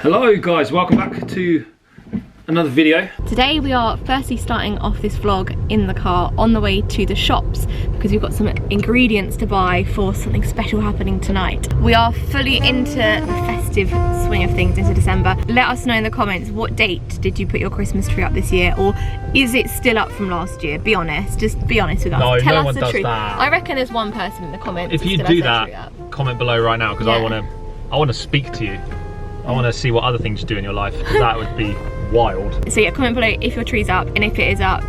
Hello guys, welcome back to another video. Today we are firstly starting off this vlog in the car on the way to the shops because we've got some ingredients to buy for something special happening tonight. We are fully into the festive swing of things into December. Let us know in the comments, what date did you put your Christmas tree up this year, or is it still up from last year? Be honest, just be honest with us. No, Tell no us one the does truth. that. I reckon there's one person in the comments. If you do that, comment below right now because I want to speak to you. I want to see what other things you do in your life. That would be wild. So yeah, comment below if your tree's up, and if it is up,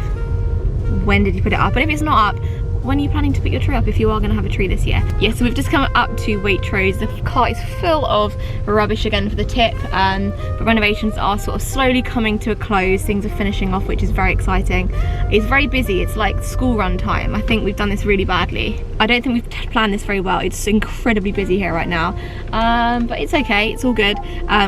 when did you put it up, and if it's not up, when are you planning to put your tree up if you are going to have a tree this year? Yeah, so we've just come up to Waitrose. The car is full of rubbish again for the tip, but renovations are sort of slowly coming to a close. Things are finishing off, which is very exciting. It's very busy. It's like school run time. I think we've done this really badly. I don't think we've planned this very well. It's incredibly busy here right now, but it's okay. It's all good.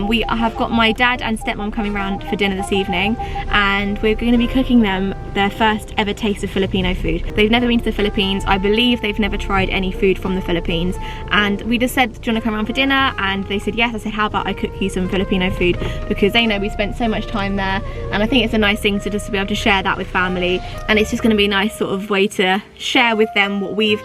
We have got my dad and stepmom coming round for dinner this evening, and we're going to be cooking them their first ever taste of Filipino food. They've never been to the Philippines. I believe they've never tried any food from the Philippines, and we just said, do you want to come around for dinner? And they said yes. I said, how about I cook you some Filipino food, because they know we spent so much time there, and I think it's a nice thing to just be able to share that with family, and it's just going to be a nice sort of way to share with them what we've,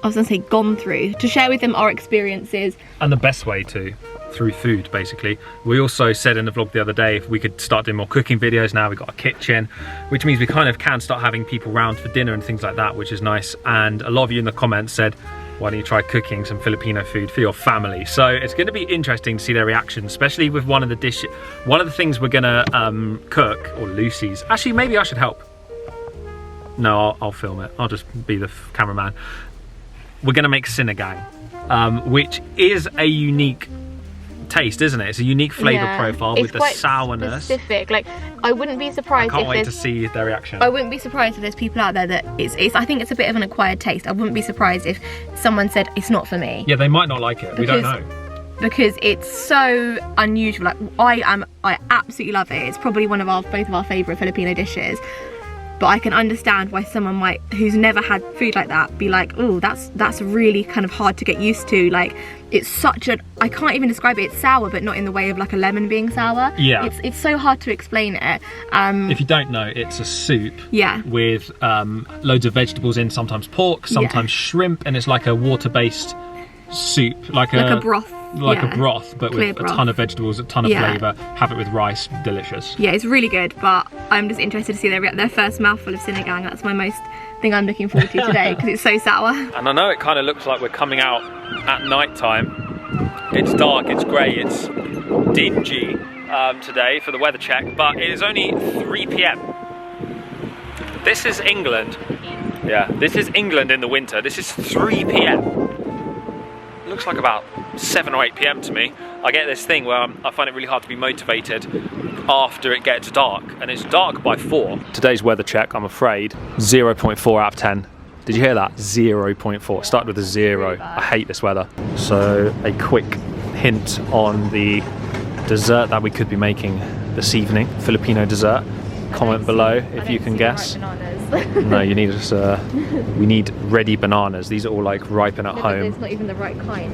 I was going to say, gone through, to share with them our experiences. And the best way to, through food basically. We also said in the vlog the other day if we could start doing more cooking videos. Now we've got a kitchen, which means we kind of can start having people round for dinner and things like that, which is nice. And a lot of you in the comments said, why don't you try cooking some Filipino food for your family? So it's going to be interesting to see their reaction, especially with one of the dishes, one of the things we're gonna cook, or Lucy's. Actually, maybe I should help. No, I'll film it. I'll just be the cameraman. We're gonna make sinigang, which is a unique taste, isn't it? It's a unique flavour profile with the sourness. Specific. Like, I wouldn't be surprised. I can't wait to see their reaction. I wouldn't be surprised if there's people out there that it's I think it's a bit of an acquired taste. I wouldn't be surprised if someone said it's not for me. Yeah, they might not like it. We don't know. Because it's so unusual. Like, I absolutely love it. It's probably one of both of our favourite Filipino dishes. But I can understand why someone might, who's never had food like that, be like, oh, that's really kind of hard to get used to. Like, it's such a, I can't even describe it. It's sour, but not in the way of like a lemon being sour. Yeah. It's so hard to explain it. If you don't know, it's a soup. Yeah. With loads of vegetables in, sometimes pork, sometimes shrimp, and it's like a water-based soup, like a broth. Like a broth, but with a ton of vegetables, a ton of flavour. Have it with rice, delicious. Yeah, it's really good, but I'm just interested to see their first mouthful of sinigang. That's my most thing I'm looking forward to today, because it's so sour. And I know it kind of looks like we're coming out at night time. It's dark, it's grey, it's dingy today for the weather check, but it is only 3 PM. This is England. Yeah, this is England in the winter. This is 3 PM. Looks like about 7 or 8 PM to me. I get this thing where I find it really hard to be motivated after it gets dark, and it's dark by 4. Today's weather check, I'm afraid, 0.4 out of 10. Did you hear that? 0.4. Started with a 0. I hate this weather. So a quick hint on the dessert that we could be making this evening, Filipino dessert. Comment below if you can guess. No, you need we need ready bananas. These are all like ripen at home. It's not even the right kind.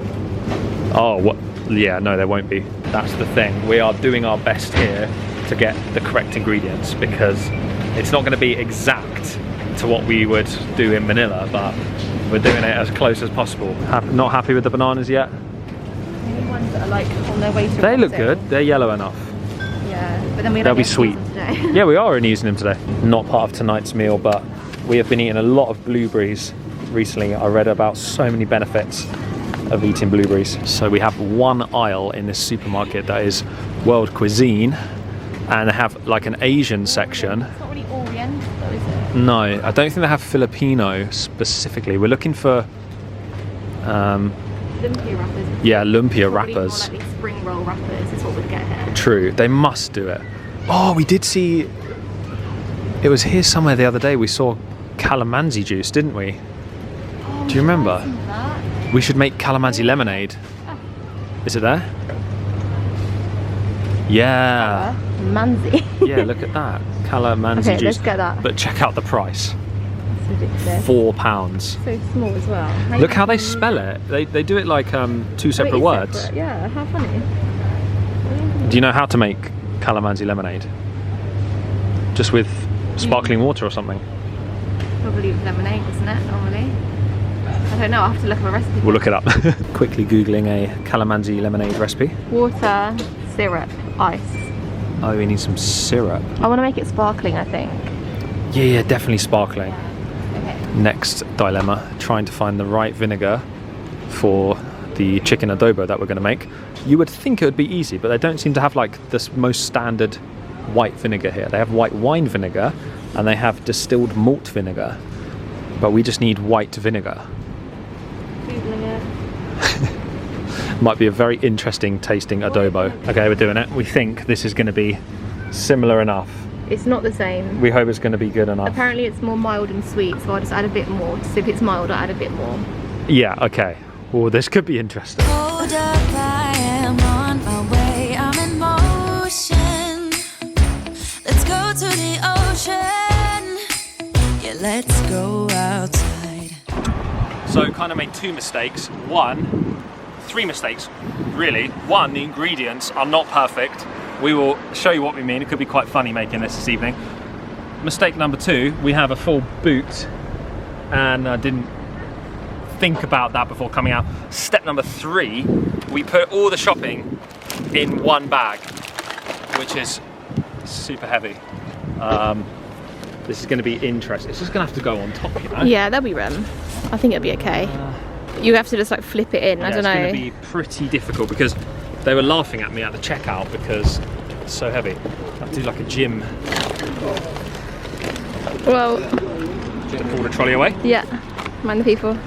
Oh, what? Yeah, no, there won't be. That's the thing. We are doing our best here to get the correct ingredients, because it's not going to be exact to what we would do in Manila, but we're doing it as close as possible. Not happy with the bananas yet? Maybe ones that are like on their way to They look good. They're yellow enough. Yeah, but then they'll be sweet. Yeah, we are only using them today. Not part of tonight's meal, but we have been eating a lot of blueberries recently. I read about so many benefits of eating blueberries. So we have one aisle in this supermarket that is world cuisine, and they have like an Asian section. It's not really Oriental though, is it? No, I don't think they have Filipino specifically. We're looking for lumpia wrappers. Yeah, lumpia wrappers. More like spring roll wrappers is what we'd get here. True, they must do it. Oh, we did see, it was here somewhere the other day, we saw calamansi juice, didn't we? Oh, do you remember? We should make calamansi lemonade. Oh. Is it there? Yeah. Calamansi. Yeah, look at that. Calamansi juice. Let's get that. But check out the price. That's ridiculous. £4. So small as well. Look how they spell it. They do it like two separate words. Separate. Yeah, how funny. Do you know how to make calamansi lemonade? Just with sparkling water or something? Probably with lemonade, isn't it, normally? I don't know, I'll have to look at a recipe. We'll look it up. Quickly Googling a calamansi lemonade recipe. Water, syrup, ice. Oh, we need some syrup. I want to make it sparkling, I think. Yeah, definitely sparkling. Okay. Next dilemma, trying to find the right vinegar for the chicken adobo that we're going to make. You would think it would be easy, but they don't seem to have like the most standard white vinegar here. They have white wine vinegar and they have distilled malt vinegar, but we just need white vinegar. Might be a very interesting tasting adobo. Okay, we're doing it. We think this is going to be similar enough. It's not the same. We hope it's going to be good enough. Apparently it's more mild and sweet, so I'll just add a bit more. So if it's mild, I'll add a bit more. Yeah, okay. Well, this could be interesting. Hold up, I am on my way. I'm in motion. Let's go to the ocean. Yeah, let's go outside. So kind of made two mistakes. Three mistakes, really. One, the ingredients are not perfect. We will show you what we mean. It could be quite funny making this evening. Mistake number two, we have a full boot and I didn't think about that before coming out. Step number three, we put all the shopping in one bag, which is super heavy. This is going to be interesting. It's just going to have to go on top, you know? Yeah, that'll be room. I think it'll be okay. You have to just like flip it in, I don't know. It's going to be pretty difficult because they were laughing at me at the checkout because it's so heavy. I have to do like a gym. Well, Just pull the trolley away. yeah, mind the people.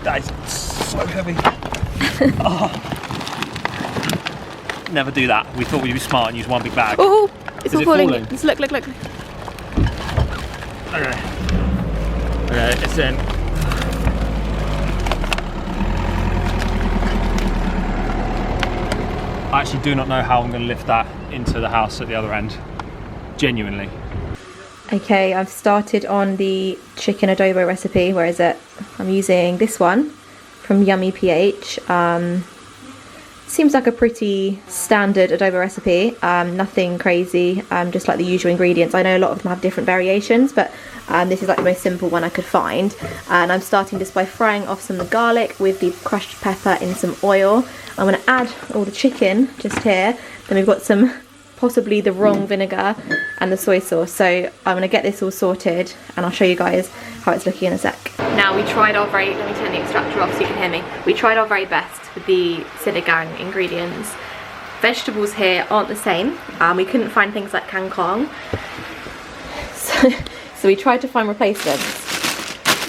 That is so heavy. Never do that. We thought we'd be smart and use one big bag. Oh, it's Is all it falling. falling? Just look. Okay, it's in. I actually do not know how I'm going to lift that into the house at the other end. Genuinely. Okay, I've started on the chicken adobo recipe. Where is it? I'm using this one from Yummy PH. Seems like a pretty standard adobo recipe, nothing crazy, just like the usual ingredients. I know a lot of them have different variations, but this is like the most simple one I could find. And I'm starting this by frying off some of the garlic with the crushed pepper in some oil. I'm going to add all the chicken just here. Then we've got some, possibly the wrong vinegar and the soy sauce. So I'm going to get this all sorted and I'll show you guys how it's looking in a sec. Now we tried our very, let me turn the extractor off so you can hear me. We tried our very best with the sinigang ingredients. Vegetables here aren't the same. We couldn't find things like kangkong. So we tried to find replacements.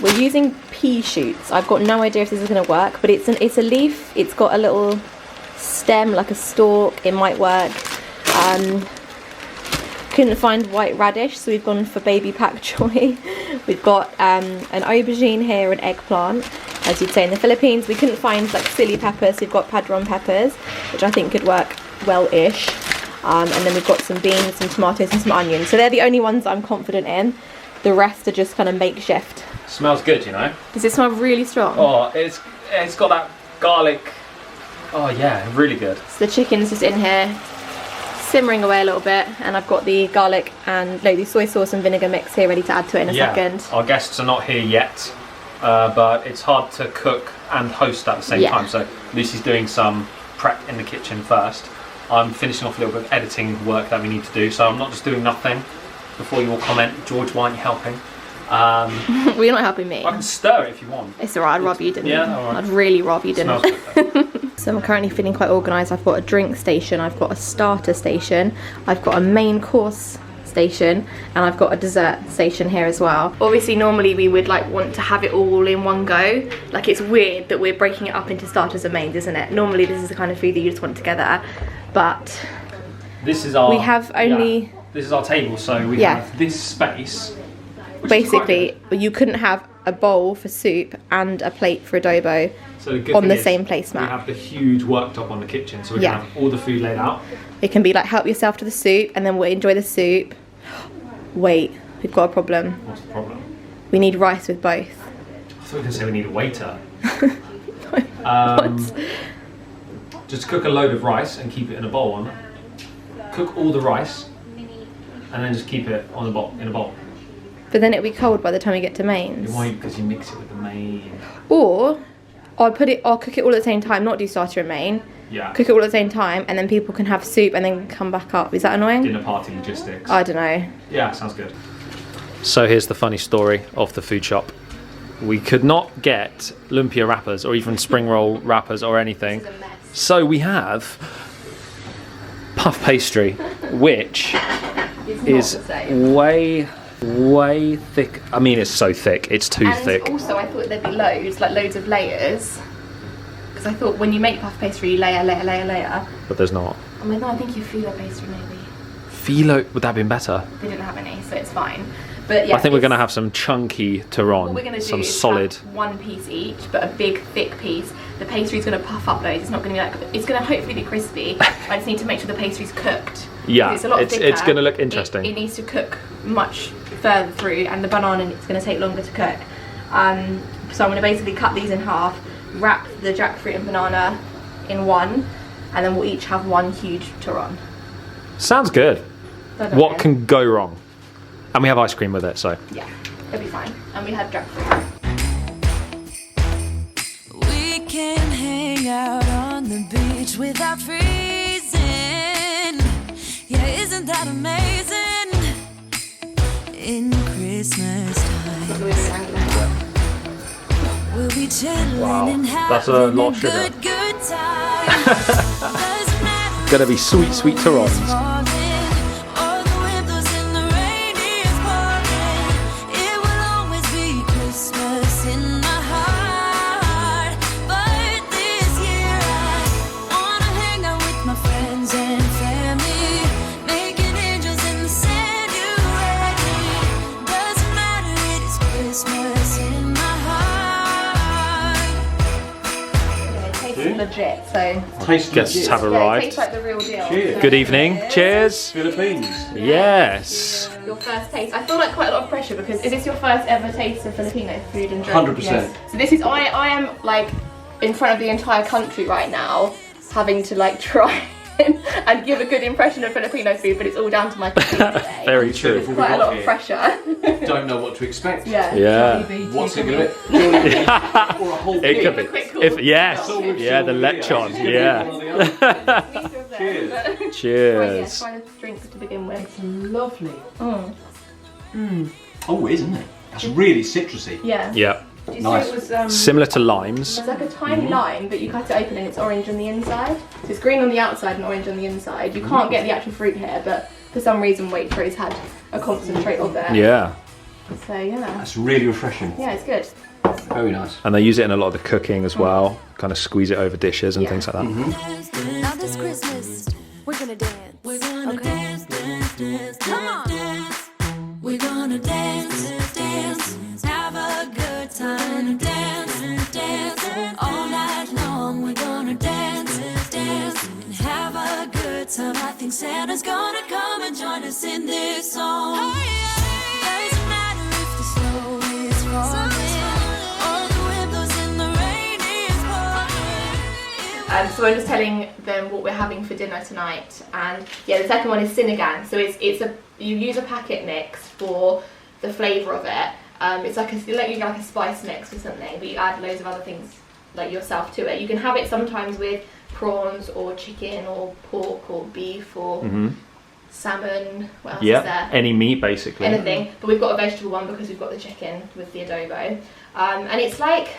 We're using pea shoots. I've got no idea if this is going to work, but it's a leaf. It's got a little stem like a stalk. It might work. Couldn't find white radish, so we've gone for baby pak choy. We've got an aubergine here, an eggplant, as you'd say in the Philippines. We couldn't find like silly peppers, so we've got padron peppers, which I think could work well-ish. And then we've got some beans, some tomatoes and some onions. So they're the only ones I'm confident in. The rest are just kind of makeshift. Smells good, you know. Does it smell really strong? Oh, it's got that garlic. Oh yeah, really good. So the chicken's just in here, simmering away a little bit, and I've got the garlic and the soy sauce and vinegar mix here ready to add to it in a second. Our guests are not here yet, but it's hard to cook and host at the same time. So Lucy's doing some prep in the kitchen first. I'm finishing off a little bit of editing work that we need to do, so I'm not just doing nothing. Before you all comment, George, why aren't you helping? Well, you're not helping me. I can stir it if you want. It's alright, I'd rather you didn't. Yeah, alright. I'd really rather you didn't. Smells good. So I'm currently feeling quite organised. I've got a drink station, I've got a starter station, I've got a main course station, and I've got a dessert station here as well. Obviously normally we would like want to have it all in one go. Like it's weird that we're breaking it up into starters and mains, isn't it? Normally this is the kind of food that you just want together, but this is our, we have only this is our table, so we have this space. Basically, you couldn't have a bowl for soup and a plate for adobo on the same placemat. We have the huge worktop on the kitchen, so we can have all the food laid out. It can be like help yourself to the soup, and then we'll enjoy the soup. Wait, we've got a problem. What's the problem? We need rice with both. I thought you were going to say we need a waiter. What? Just cook a load of rice and keep it in a bowl. Cook all the rice and then just keep it on in a bowl. But then it'll be cold by the time we get to mains. Why? Because you mix it with the main. Or I'll cook it all at the same time, not do starter and main. Yeah. Cook it all at the same time, and then people can have soup and then come back up. Is that annoying? Dinner party logistics. I don't know. Yeah, sounds good. So here's the funny story of the food shop. We could not get lumpia wrappers or even spring roll wrappers or anything. This is a mess. So we have puff pastry, which is way thick. I mean, it's so thick. It's too thick. Also, I thought there'd be loads of layers. Because I thought when you make puff pastry, you layer. But there's not. I mean, no, I think you phyllo pastry maybe. Phyllo, would that have been better? They didn't have any, so it's fine. But yeah, I think we're going to have some chunky Turon. What we're going to do some is solid. have one piece each, but a big, thick piece. The pastry's going to puff up loads. It's not going to be like. It's going to hopefully be crispy. I just need to make sure the pastry's cooked. Yeah, it's a lot thicker. It's going to look interesting. It needs to cook much further through, and the banana it's going to take longer to cook. So I'm going to basically cut these in half, wrap the jackfruit and banana in one, and then we'll each have one huge Turon. Sounds good. What can go wrong? And we have ice cream with it, so. Yeah, it'll be fine. And we have jackfruit. We can hang out on the beach without freezing. Yeah, isn't that amazing? In Christmas time, we'll be chilling and that's a having lot a of sugar. good time. Doesn't matter Gonna be sweet Turons. falling, or the windows in the rain is pouring. It will always be Christmas in my heart. But this year I wanna hang out with my friends and family, making angels in the sand. You ready? Doesn't matter, it is Christmas in my heart. Yeah, it tastes legit, so. Guests have Yeah, it arrived. tastes like the real deal. Cheers. Good evening. Cheers. Philippines. Yes. Your first taste. I feel like quite a lot of pressure because is this your first ever taste of Filipino food and drink? 100%. Yes. So this is I am like in front of the entire country right now, having to like try and give a good impression of Filipino food, but it's all down to my cooking today. Very true. It's quite a lot of pressure. Don't know what to expect. Yeah. Yeah. What's it gonna be? Or a whole It could pig? be. If yes. Yeah, the lechon. Yeah. Cheers. Cheers. Try the drink to begin with. Lovely. Oh, it is, isn't it? That's really citrusy. Yeah. Yeah. Did you Nice. say it was Similar to limes. It's like a tiny lime, but you cut it open and it's orange on the inside. So it's green on the outside and orange on the inside. You can't get the actual fruit here, but for some reason Waitrose had a concentrate of it. Yeah. So yeah. That's really refreshing. Yeah, it's good. Very nice. And they use it in a lot of the cooking as well. Kind of squeeze it over dishes and Yeah. things like that. Now this Christmas, we're gonna dance. We're gonna dance. Come on. We're gonna dance, have a good time, dance, all night long. We're gonna dance, and have a good time. I think Santa's gonna come and join us in this song. Doesn't matter if the snow is falling, or the wind blows in the rain is pouring. So I'm just telling them what we're having for dinner tonight, and yeah, the second one is Sinigang. So you use a packet mix for the flavour of it. It's like you get like a spice mix or something, but you add loads of other things like yourself to it. You can have it sometimes with prawns or chicken or pork or beef or salmon. What else is Yeah. there? Any meat basically. Anything, but we've got a vegetable one because we've got the chicken with the adobo, and it's like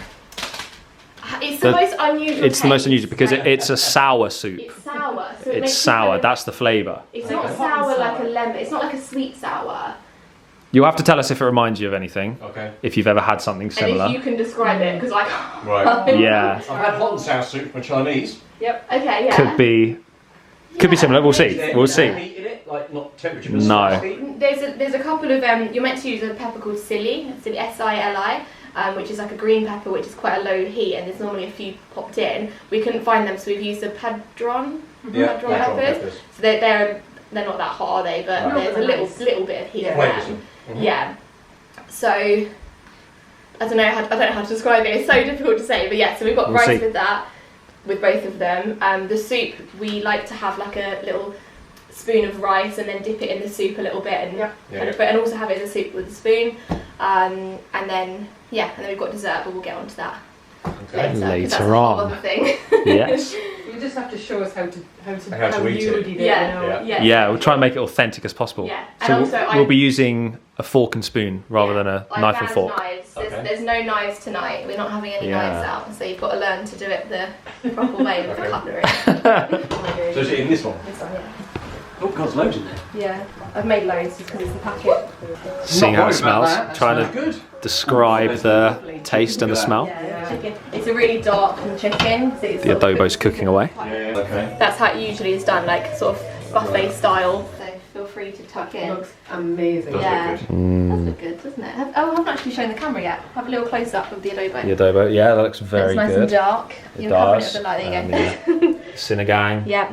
it's the most unusual. It's the most taste. unusual because it's a sour soup. It's sour. So it It's makes you sour. kind of- That's the flavour. It's not sour like a lemon. It's not like a sweet sour. You'll have to tell us if it reminds you of anything. Okay. If you've ever had something And similar. if you can describe it, because I can't. Right. Yeah. I've had hot and sour soup from Chinese. Yep. Okay, yeah. Could be similar. We'll see. We'll Is there see. heat in it? Like not temperature, but No. spicy? There's a couple of you're meant to use a pepper called Sili S-I-L-I, which is like a green pepper, which is quite a low heat, and there's normally a few popped in. We couldn't find them, so we've used the padron Yeah, padron padron peppers. peppers. So they're not that hot, are they? But Right. there's a little bit of heat in Flavours them. them. Yeah. So I don't know how to describe it. It's so difficult to say, but yeah. So we've got We'll rice see. with that. with both of them. The soup, we like to have like a little spoon of rice and then dip it in the soup a little bit and also have it as a soup with a spoon. And then we've got dessert, but we'll get onto that later on. Thing. Yes. You just have to show us how you eat it. Yeah, we'll try and make it authentic as possible. Yeah. So And also we'll be using a fork and spoon rather than a knife and fork. Knives. There's no knives tonight. We're not having any knives out, so you've got to learn to do it the proper way with the cutlery. So is it in this one? This one, yeah. Oh, God, there's loads in there. Yeah, I've made loads just because it's the packet. Seeing how it Not worried about smells, that. trying Smells to good. describe the taste and the smell. Yeah, chicken. It's a really dark chicken. So it's The adobo's cooking away. Okay. That's how it usually is done, like sort of buffet style. So feel free to tuck in. Looks amazing. Yeah, does look good, doesn't it? I haven't actually shown the camera yet. Have a little close up of the adobo. The adobo, yeah, that looks very it's nice good. and dark. It You're covering it does. with the light. There you go. Sinigang. Yeah,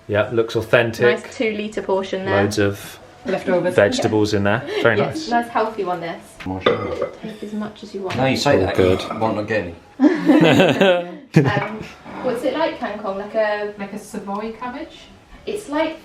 Yeah, looks authentic. nice 2 litre portion there. Loads of Leftovers. vegetables in there. Very Yeah, nice. nice healthy one this. Mashallah. Take as much as you want. Now you say All that, good. you might not get any. What's it like, Kangkong? Like a Savoy cabbage? It's like,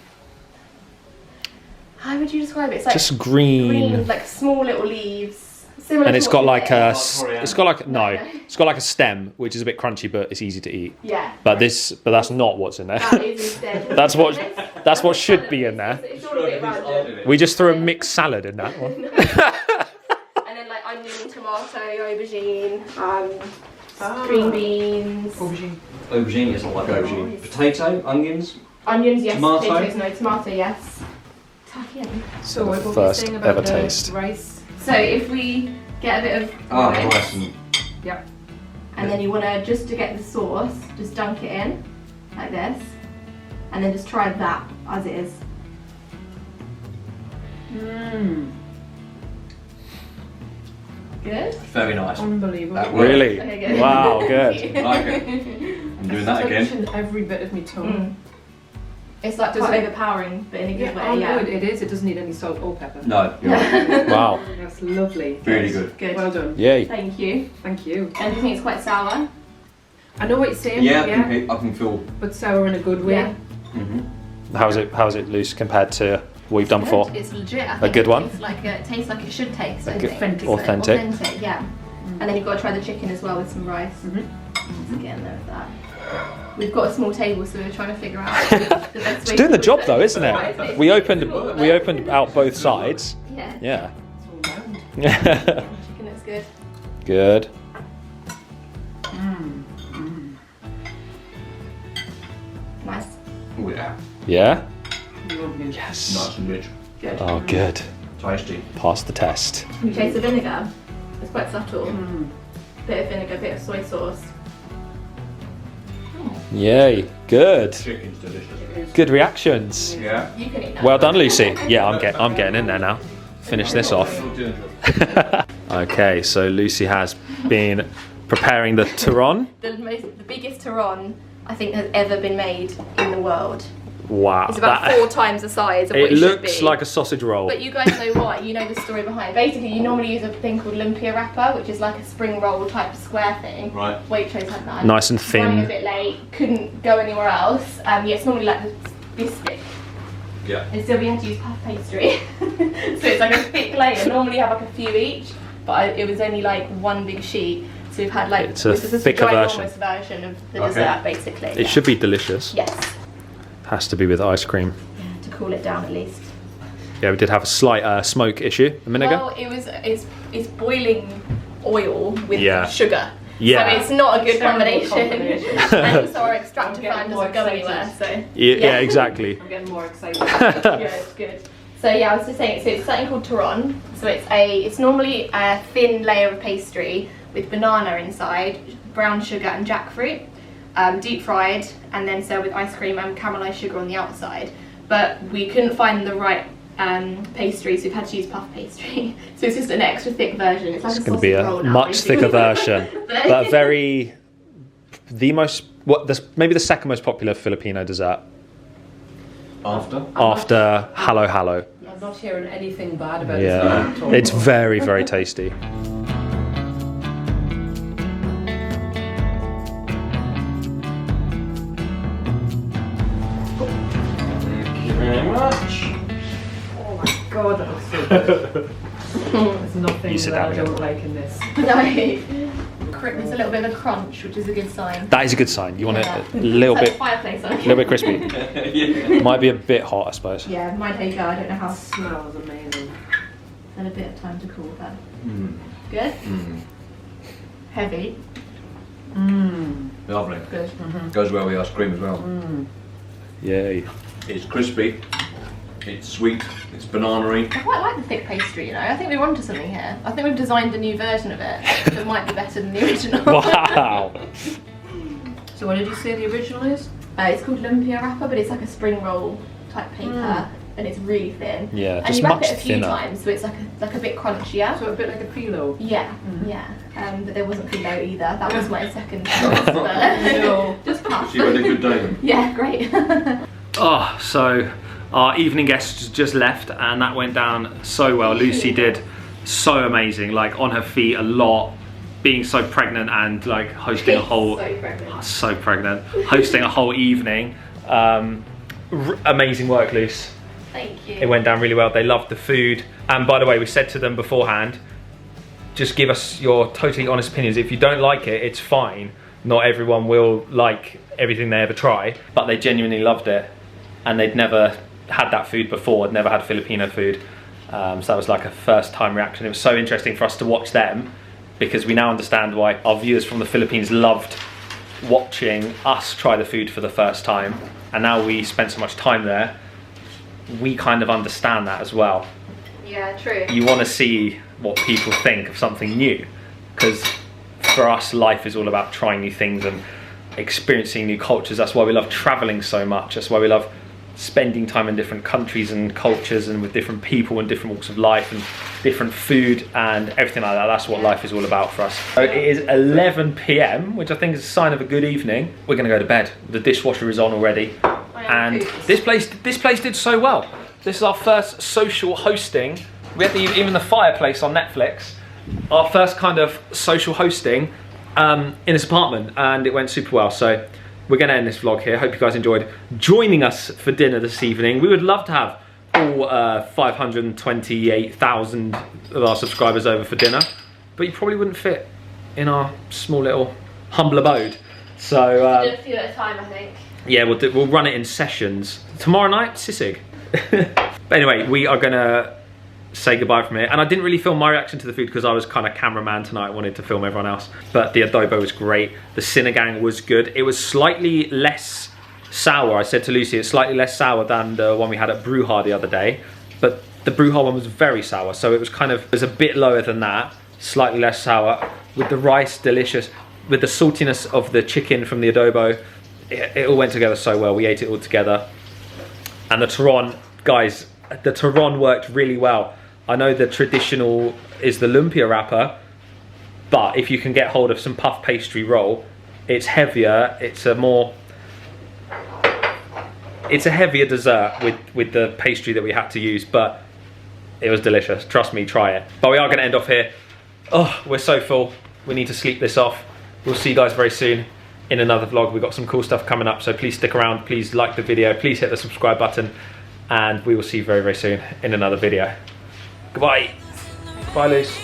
how would you describe it? It's like Just green. like small little leaves. Similar And to it's what got you like get. it's got like a stem, which is a bit crunchy, but it's easy to eat. Yeah. But that's not what's in there. That is instead. That's what should be in there. It's all a bit random. We just threw a mixed salad in that one. And then like onion, tomato, aubergine, green beans. Aubergine. Aubergine, yes, I like aubergine. Potato, onions. Onions, yes. Tomato? Potatoes, no. Tomato, yes. Tuck in. So what were we first saying about ever the taste. rice? So if we get a bit of rice, Rice and Yep. and then you want to, just to get the sauce, just dunk it in, like this, and then just try that as it is. Mmm. Good? very nice. Unbelievable. That works. Really? Okay, good. Wow, Thank good. you. I like it. I'm doing that again. Touching every bit of my tongue. Mm. It's like Does quite it- overpowering, but in a good way. Oh Yeah. no, it is. It doesn't need any salt or pepper. No, you're right. Wow. That's lovely. Really good. Good. Well done. Yay. Thank you. Thank you. And do you think it's quite sour? I know what you're saying. Yeah, I can feel. But sour in a good way. Yeah. How's it loose compared to what you've done before? It's legit. I A think good it one? tastes like it should taste. I good- think. authentic. Authentic, yeah. And then you've got to try the chicken as well with some rice. Mhm. Let's get in there with that. We've got a small table, so we're trying to figure out the best way. It's doing the job though, isn't Right, it? it's- We opened out both sides. Yeah. Yeah. It's all round. Chicken looks good. Good. Nice. Oh yeah. Yeah? Lovely. Yes. Nice and rich. Good. Oh, good. Tasty. Pass the test. You taste the vinegar. It's quite subtle. Mm. Bit of vinegar, bit of soy sauce. Yay. Good. Chicken's delicious. Good reactions. Yeah. You can eat that. Well done, Lucy. Yeah, I'm getting in there now. Finish this off. Okay, so Lucy has been preparing the Turon. The biggest Turon I think has ever been made in the world. Wow. It's about 4 times the size of what It it should looks be. like a sausage roll. But you guys know why, you know the story behind. Basically, you normally use a thing called lumpia wrapper, which is like a spring roll type of square thing. Right. Waitrose had that. Nice and Running a thin. bit late, couldn't go anywhere else. Yeah, it's normally like this thick. Yeah. And so we had to use puff pastry. So it's like a thick layer. Normally you have like a few each, but it was only like one big sheet. So we've had like, It's a this is thicker ginormous version of the Okay. dessert, basically. It should be delicious. Yes. Has to be with ice cream. Yeah, to cool it down at least. Yeah, we did have a slight smoke issue a minute Well, ago. it's boiling oil with Yeah. sugar. Yeah. So it's not a good Terrible combination. combination. And also our extractor I'm getting fan more doesn't go excited. anywhere, so. Yeah, exactly. I'm getting more excited. Good. So yeah, I was just saying, so it's something called Turon. So it's normally a thin layer of pastry with banana inside, brown sugar and jackfruit, deep fried, and then served with ice cream and caramelised sugar on the outside. But we couldn't find the right pastry, so we've had to use puff pastry. So it's just an extra thick version. It's like It's a going to be sausage a roll now, much thicker version, but maybe the second most popular Filipino dessert after Halo Halo. I'm not hearing anything bad about it. Yeah, at all. it's very, very tasty. God, that looks so good. There's nothing You sit that down I again. don't like in this. No. There's a little bit of a crunch, which is a good sign. That is a good sign. You want Yeah. it a little It's bit, like fireplace on. a little bit crispy. Might be a bit hot, I suppose. Yeah, my take I don't know how. It smells amazing. Had a bit of time to cool that. Mm. Good. Mm. Heavy. Mmm. Lovely. Good. Goes well with ice cream as well. Mmm. Yay. It's crispy. It's sweet. It's banana-y. I quite like the thick pastry, you know. I think we're onto something here. I think we've designed a new version of it that might be better than the original. Wow. So what did you say the original is? It's called lumpia wrapper, but it's like a spring roll type paper, and it's really thin. Yeah, and just you wrap much it a few thinner. times, so it's like a bit crunchier. So a bit like a phyllo. Yeah, Mm. yeah. But there wasn't phyllo either. That was my second choice. But No. just pass. She had a good day then. Yeah, great. Oh, so our evening guests just left, and that went down so well. Lucy did so amazing, like on her feet a lot, being so pregnant and like hosting a whole So pregnant. hosting a whole evening. Amazing work, Luce. Thank you. It went down really well. They loved the food, and by the way, we said to them beforehand, just give us your totally honest opinions. If you don't like it, it's fine. Not everyone will like everything they ever try, but they genuinely loved it, and they'd never had that food before. They'd never had Filipino food, so that was like a first time reaction. It was so interesting for us to watch them, because we now understand why our viewers from the Philippines loved watching us try the food for the first time, and now we spent so much time there, we kind of understand that as well. Yeah, true. You want to see what people think of something new, because for us life is all about trying new things and experiencing new cultures. That's why we love traveling so much. That's why we love spending time in different countries and cultures and with different people and different walks of life and different food and everything like that. That's what life is all about for us. So it is 11 p.m, which I think is a sign of a good evening. We're going to go to bed. The dishwasher is on already, and this place did so well. This is our first social hosting. We had even the fireplace on Netflix. Our first kind of social hosting in this apartment, and it went super well. So we're going to end this vlog here. Hope you guys enjoyed joining us for dinner this evening. We would love to have all 528,000 of our subscribers over for dinner, but you probably wouldn't fit in our small little humble abode. So Do a few at a time, I think. yeah, we'll run it in sessions. Tomorrow night, sisig. But anyway, we are gonna say goodbye from here. And I didn't really film my reaction to the food because I was kind of cameraman tonight. I wanted to film everyone else. But the adobo was great. The sinigang was good. It was slightly less sour. I said to Lucy, it's slightly less sour than the one we had at Bruja the other day. But the Bruja one was very sour. So it was a bit lower than that. Slightly less sour. With the rice, delicious. With the saltiness of the chicken from the adobo. It all went together so well. We ate it all together. And the Turon, guys, the Turon worked really well. I know the traditional is the lumpia wrapper, but if you can get hold of some puff pastry roll, it's heavier, it's a heavier dessert with the pastry that we had to use, but it was delicious. Trust me, try it. But we are going to end off here. Oh, we're so full. We need to sleep this off. We'll see you guys very soon in another vlog. We've got some cool stuff coming up, so please stick around. Please like the video. Please hit the subscribe button, and we will see you very, very soon in another video. Goodbye. Bye, Luce.